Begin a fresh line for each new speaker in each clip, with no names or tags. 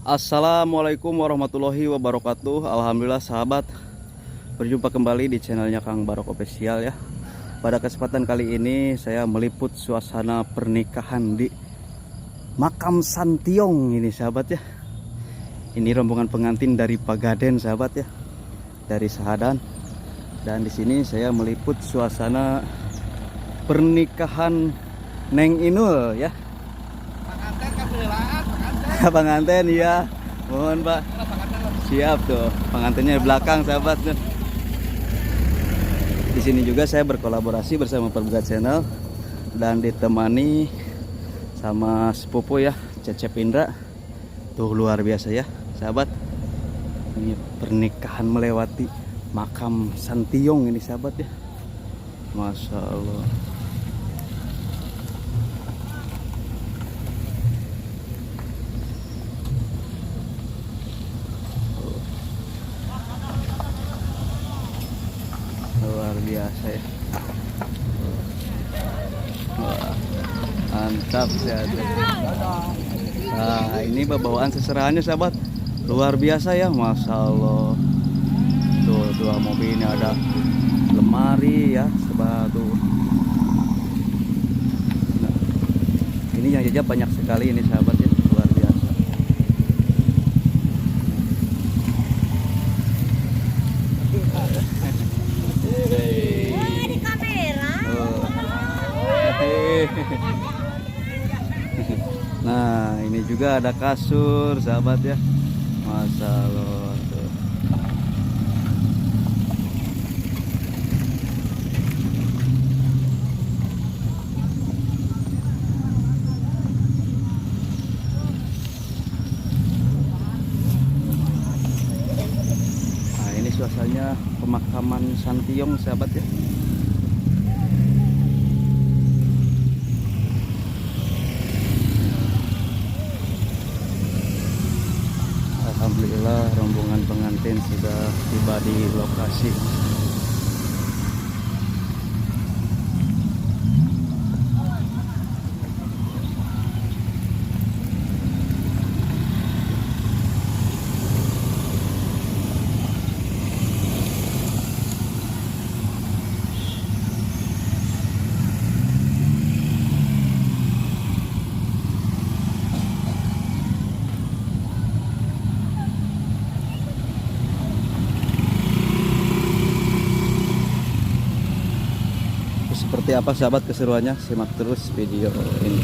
Assalamualaikum warahmatullahi wabarakatuh. Alhamdulillah sahabat, berjumpa kembali di channelnya Kang Barok Official ya. Pada kesempatan kali ini saya meliput suasana pernikahan di Makam Santiong ini sahabat ya. Ini rombongan pengantin dari Pagaden sahabat ya, dari Sahadan. Dan di sini saya meliput suasana pernikahan Neng Inul ya. Pengantin ya, mohon Pak. Siap tuh, pengantinnya di belakang sahabat. Di sini juga saya berkolaborasi bersama Perbuka Channel dan ditemani sama sepupu ya, Cecep Indra. Tuh luar biasa ya, sahabat. Ini pernikahan melewati Makam Santiong ini sahabat ya. Masya Allah. Luar biasa ya. Wah, mantap ya. Nah ini bawaan seserahannya sahabat, luar biasa ya, masya Allah. Tuh dua mobil ini ada lemari ya, sebatu. Nah, ini yang jajah banyak sekali ini sahabat ya, luar biasa.
Di kamera.
Nah ini juga ada kasur sahabat ya, masya Allah tuh. Nah ini suasananya pemakaman Santiong sahabat ya. Alhamdulillah rombongan pengantin sudah tiba di lokasi. Seperti apa sahabat keseruannya, simak terus video ini.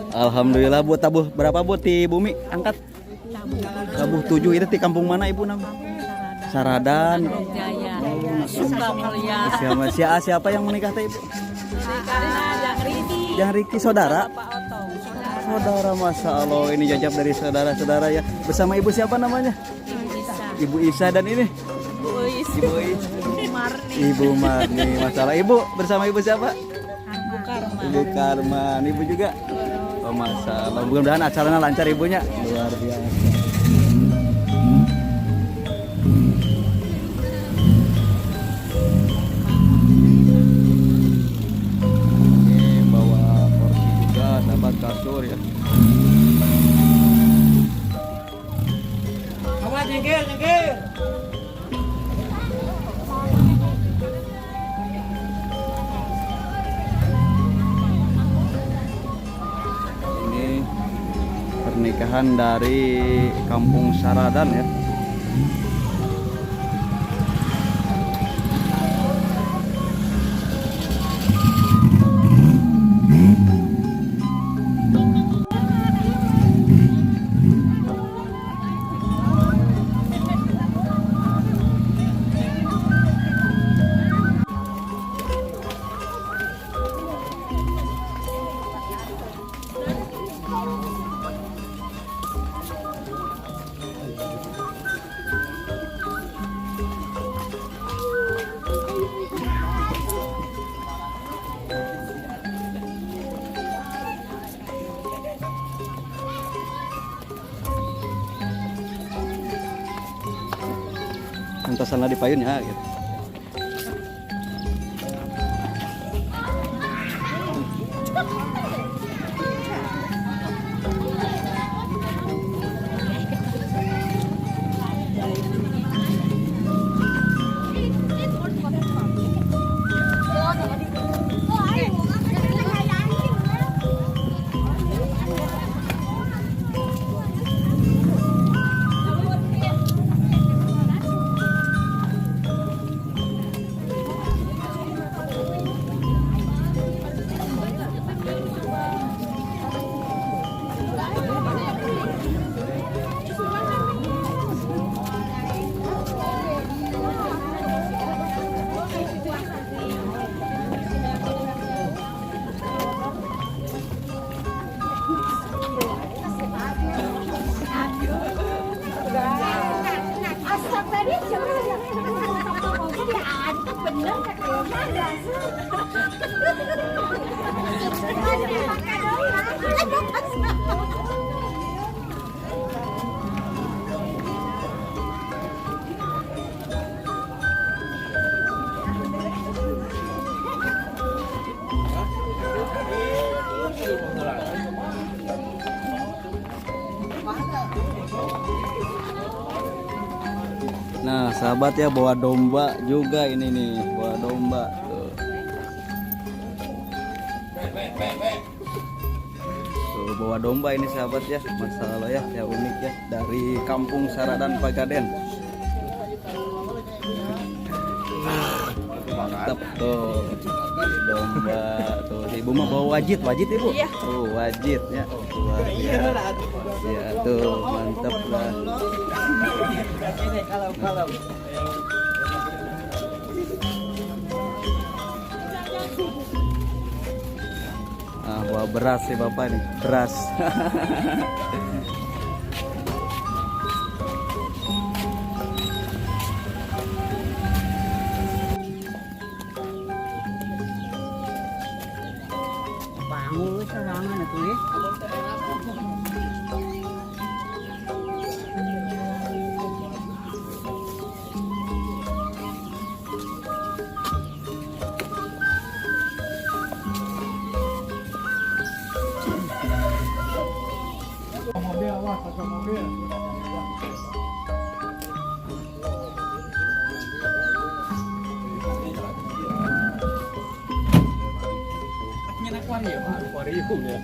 Alhamdulillah bu, tabuh berapa bu di bumi angkat? Tabuh 7 itu di kampung mana ibu nama? Saradan. Siapa yang menikah teh ibu? Yang Riki saudara. Saudara, masya Allah, ini jajab dari saudara-saudara ya. Bersama ibu siapa namanya? Ibu Isa dan ini Ibu Marni. Masalah ibu bersama ibu siapa? Ibu Karman. Ibu juga. Oh masalah. Mudah-mudahan acaranya lancar ibunya. Luar biasa. Ini bawa kursi juga, sahabat, kasur ya.
Nyengir.
Ini pernikahan dari Kampung Saradan ya. Antasan di payun ya gitu. Nah sahabat ya, bawa domba juga ini nih, bawa domba tuh. Tuh bawa domba ini sahabat ya, masalah ya, ya unik ya, dari Kampung Saradan Pagaden. Mantap tuh domba tuh, ibu mah bawa wajit ibu. Iya. Tuh wajit ya, ya tuh mantap lah. Kalau bawa beras sih bapak nih, beras.
Bangun serangan itu ya.
Akuarium ya.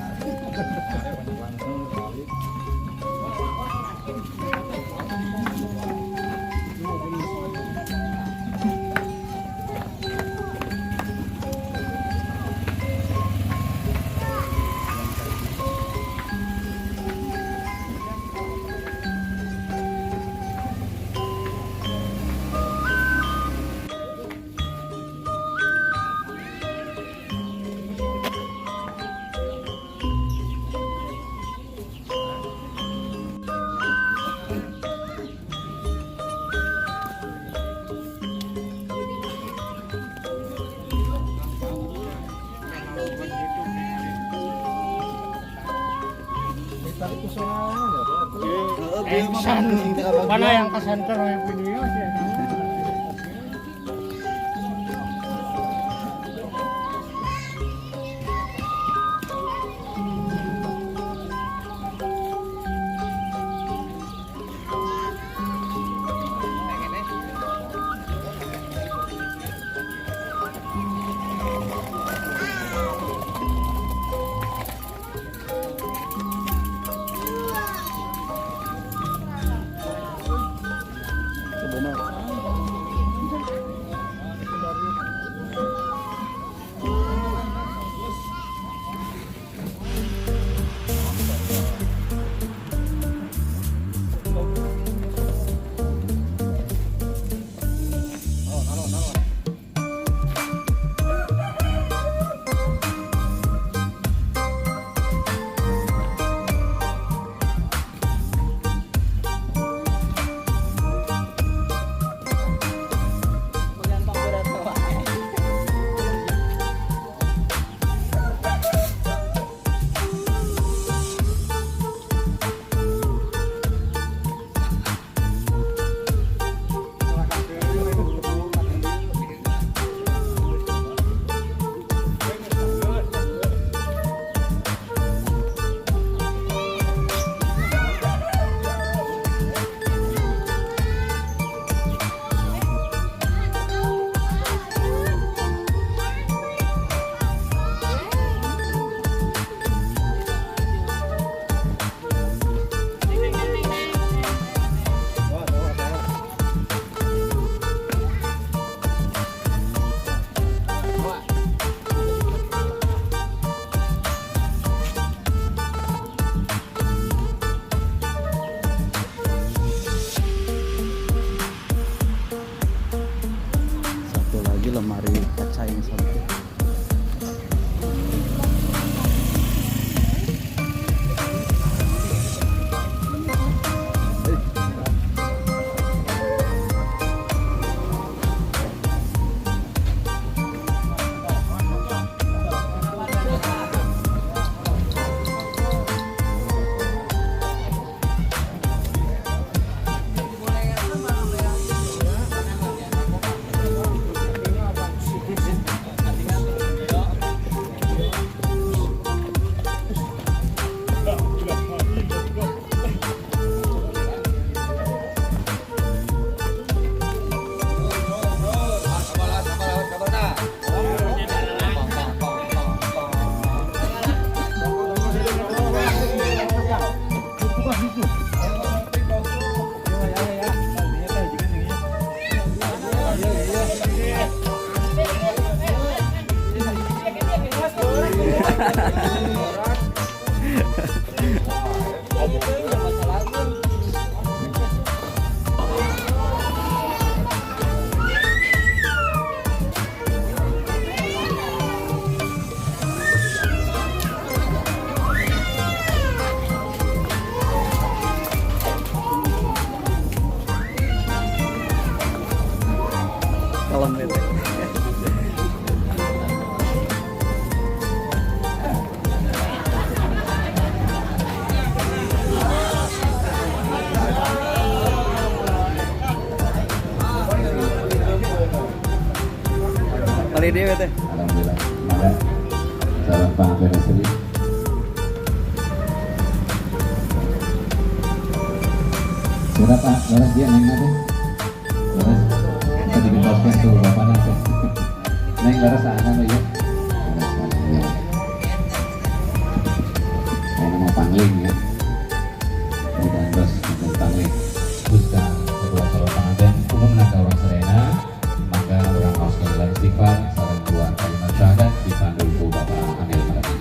Mana yang ke center video sih?
Kalem bete. Kali dia bete.
Alhamdulillah. Maka salam panggilan asli. Sudah Pak, laras dia neng nanti. Laras, kita dibebaskan tuh bapak nanti. Neng laras anak lo ya. Saya nama pangling ya. Bukan terus bukan pangling. Bukan kedua calon pengantin umum naga orang Serena. Maka orang mau sekali lagi istighfar. Salam dua kalimat syahadat dipandu ibu bapak Anil Malaki.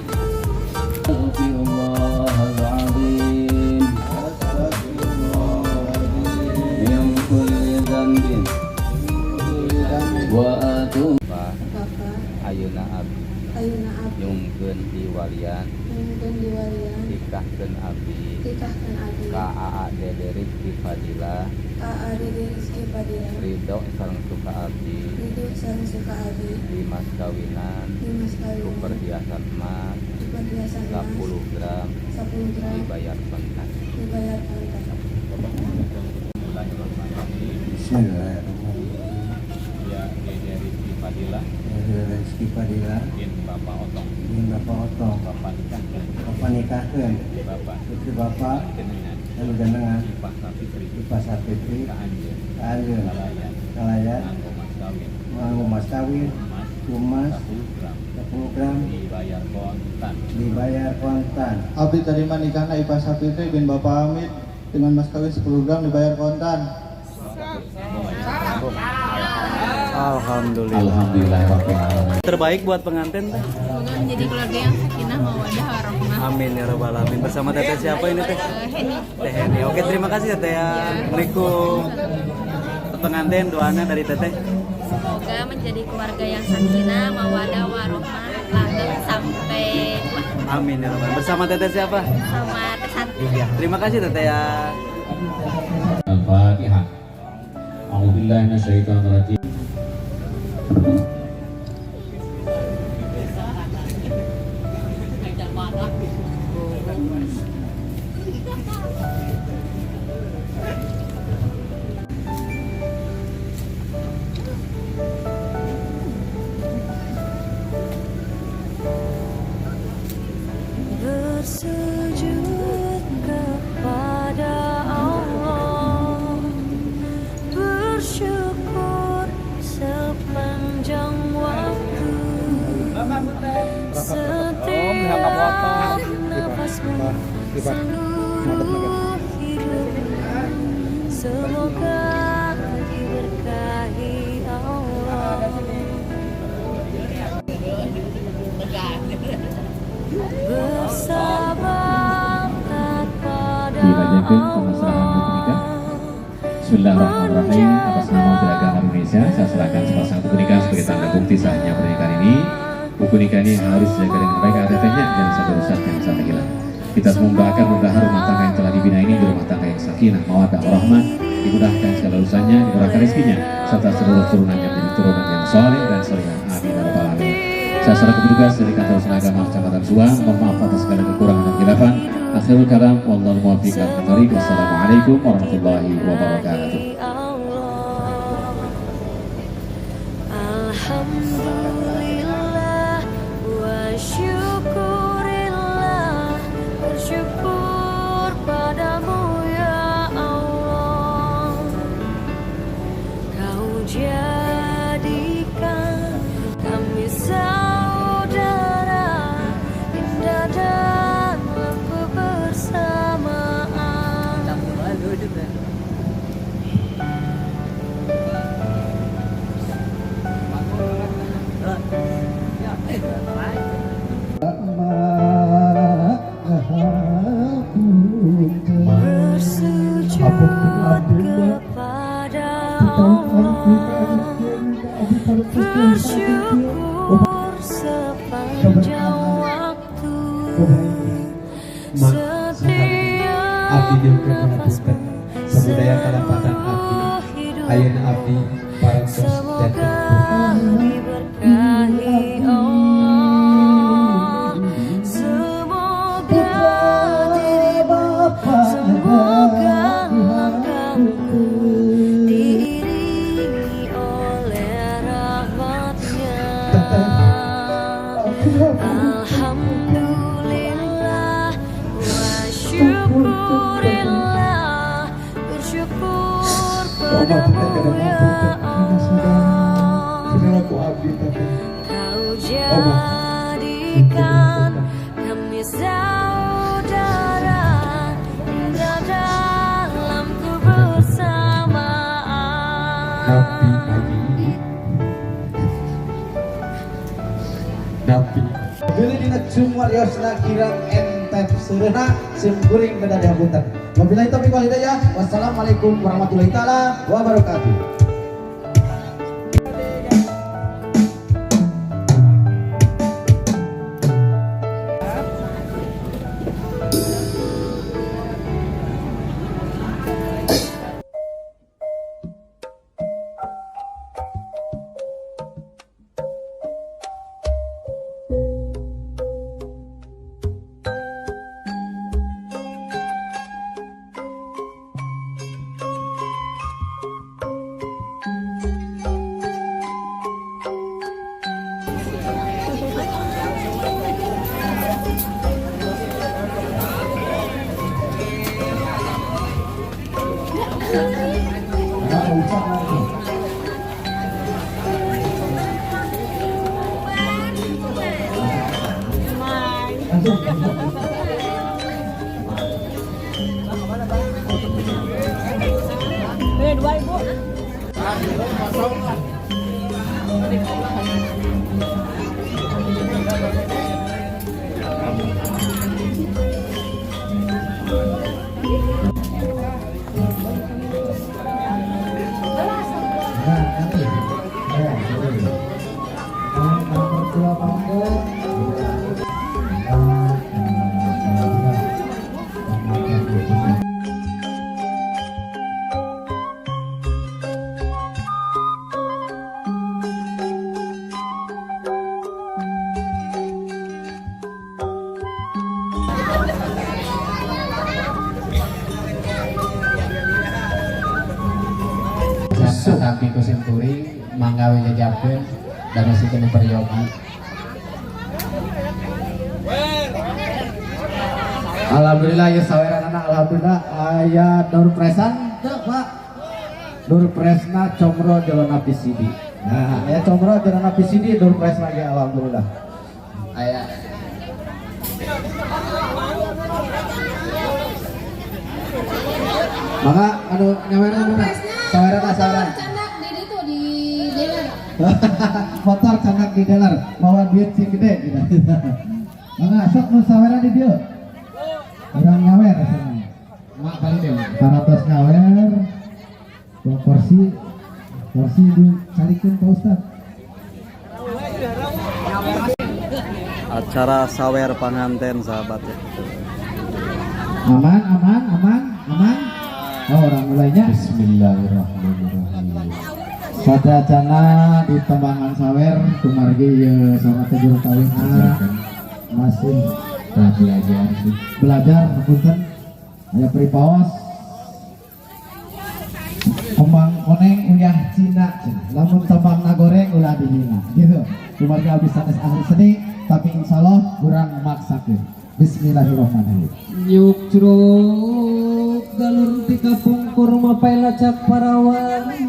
Ayeuna abdi nyungkeun diwalian nikahkeun abdi ka aa dede Rizky Fadila ridho sareng suka abdi di mas kawinan ku perhiasan emas 10 gram dibayar kontan.
Bismillahirrahmanirrahim.
Ya dede Rizky Fadila
Rizky Fadila
bin Bapak Otong
bin Bapak Otong
Bapak nikahkeun
Bapak nikahkeun
Bapak
putri Bapak
jenengan
dan jenengan
di Pasar Fitri
di Pasar Fitri
ka Anjeun
Anjeun
Kalayan
Kalayan
nganggo mas kawin
nganggo mas kawin
emas
Tumas
10 gram
10 gram
dibayar kontan.
dibayar kontan.
Abdi terima nikahna Ipa Sapitri bin Bapak Hamid dengan mas kawin 10 gram dibayar kontan.
Alhamdulillah.
Alhamdulillah rabbil alamin.
Terbaik buat pengantin teh.
Semoga menjadi keluarga yang sakinah mawaddah warahmah.
Amin ya rabbal alamin. Bersama teteh siapa ini teh?
Heni.
Teh Heni. Oke, terima kasih teteh ya. Assalamualaikum. Pengantin doanya dari teteh.
Semoga menjadi keluarga yang sakinah mawaddah warahmah langgeng sampai tua.
Amin ya rabbal. Bersama teteh siapa?
Sama tersanti.
Ya, terima kasih teteh ya.
Al-Fatihah. A'udzubillahi minasyaitonir rajim.
Bersujud kepada Allah, bersyukur sepanjang waktu, setiap nafasmu, seluruh hidupmu, semoga diberkahi Allah. Bersabar kepada
Dilanjutkan pemusnahan buku nikah. Bismillahirrahmanirrahim. Atas nama Piagam Indonesia, saya serahkan sepasang buku nikah sebagai tanda bukti sahnya pernikahan ini. Buku nikah ini harus dijaga dengan baik ATT-nya dan sampai rusak yang sampai hilang. Kita semua mendoakan mudah-mudahan rumah tangga yang telah dibina ini di rumah tangga yang sakinah, mawaddah, warahmah, dimudahkan segala urusannya, dimurahkan rezekinya, serta seluruh turunannya menjadi turunan yang soleh dan solehah. Amin ya rabbal alamin. Saya selaku petugas dari kantor Usaha Agama Kecamatan Subang, mohon maaf atas segala kekurangan dan khilafan. Akhirul kalam, wallahu muwaffiq ila thoriq. Wassalamualaikum warahmatullahi wabarakatuh.
Alhamdulillah wa syukurillah, bersyukur padamu ya Allah. Kau jadikan kami saudara, indah dan lengkap bersamaan. setia
abdi juga ngapunten sabudaya kalapatan abdi ayeuna abdi parantos
Semoga
janten
diberkahi Allah. Semoga dirimu, semoga langkahmu diiringi oleh rahmatnya. Alhamdulillah wa syukurillah, bersyukur padamu ya Allah.
segalaku abdi tapi
Kau jadikan kami saudara hingga dalam kebersamaan.
napi
Bila dina cumar yosna kirang entep seureuhna sim kuring beda dihapunten. Wabillahi taufiq wal hidayah. Wassalamualaikum warahmatullahi taala wabarakatuh.
tapi kusim turing manggawe jajakeun dan masih kena peryogi. Alhamdulillah ya saweran anak alhamdulillah aya Nur Presan teu Pak. Nur Presna Comro Jalana PCD. Nah, aya Comro Jalana PCD Nur Presna ge alhamdulillah. Aya maka anu nyaweran mana? Saweran.
Candak di itu di dealer.
Motor canak di dealer bawa duit si gede gitu. Maka sok nu saweran di dieu. Urang nyawer sana.
mak paling deh.
Karatos nyawer. Dua porsi dicarikan Pak Ustad.
Acara sawer panganten sahabat ya.
Aman. Oh, orang mulainya.
Bismillahirrahmanirrahim.
Sadajana di tembangan sawer kumargi ya sama tejur kawin masih belajar punten aya pripaos kembang koneng uyah Cina lamun tembang nagoreng ulah dihina gitu kumargi abis sanes ahli seni tapi insyaallah kurang maksakeun. Bismillahirrahmanirrahim.
Yuk curug galur ti kapung kurma pailacak parawani.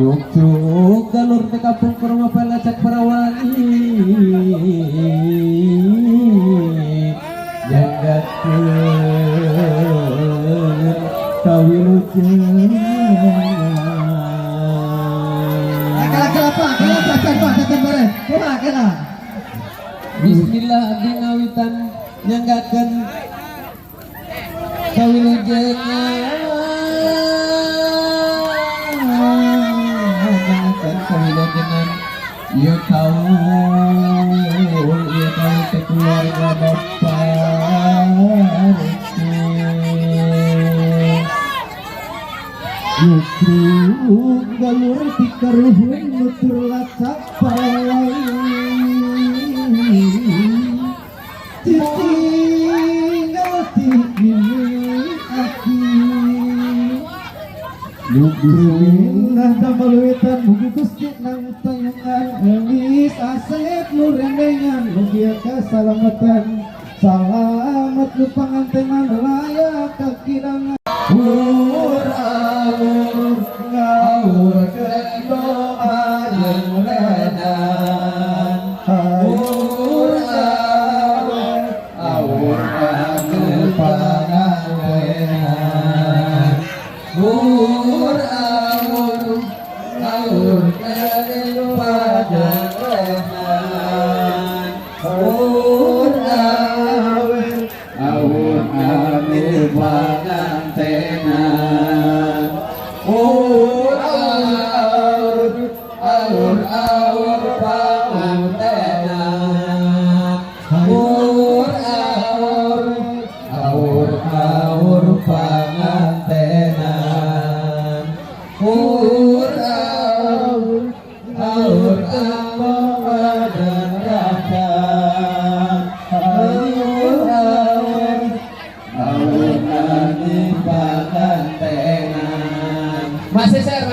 Yuk curug galur ti kapung kurma pailacak parawani. Jagakeun kawilujeun. Bismillah abdi ngawitan nyanggakeun Ia tahu keluarga bapak Yukru galur tikaruhun nutur lacapai Titinggal tinggi aki Yukru nah damaluitan mugi gusti nang tayangan Elis asep lurendengan mugia keselamatan Salamat lu pangantenan layak kakirangan Ngawur doa yang renan Ngawur pangantenan Ngawur Masih share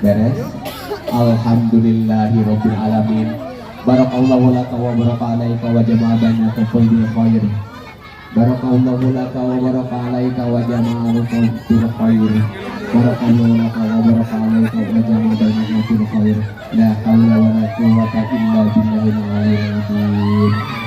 beres. Alhamdulillahirabbil alamin. Barakallahu laka wa baraka alaika wa jama'a bainakum bil khair. Barakallahu laka wa baraka alaika wa jama'a bainakum bil khair. Barakallahu laka wa baraka alaika wa jama'a bainakum bil khair. La haula wa la quwwata illa billahil aliyyil azim.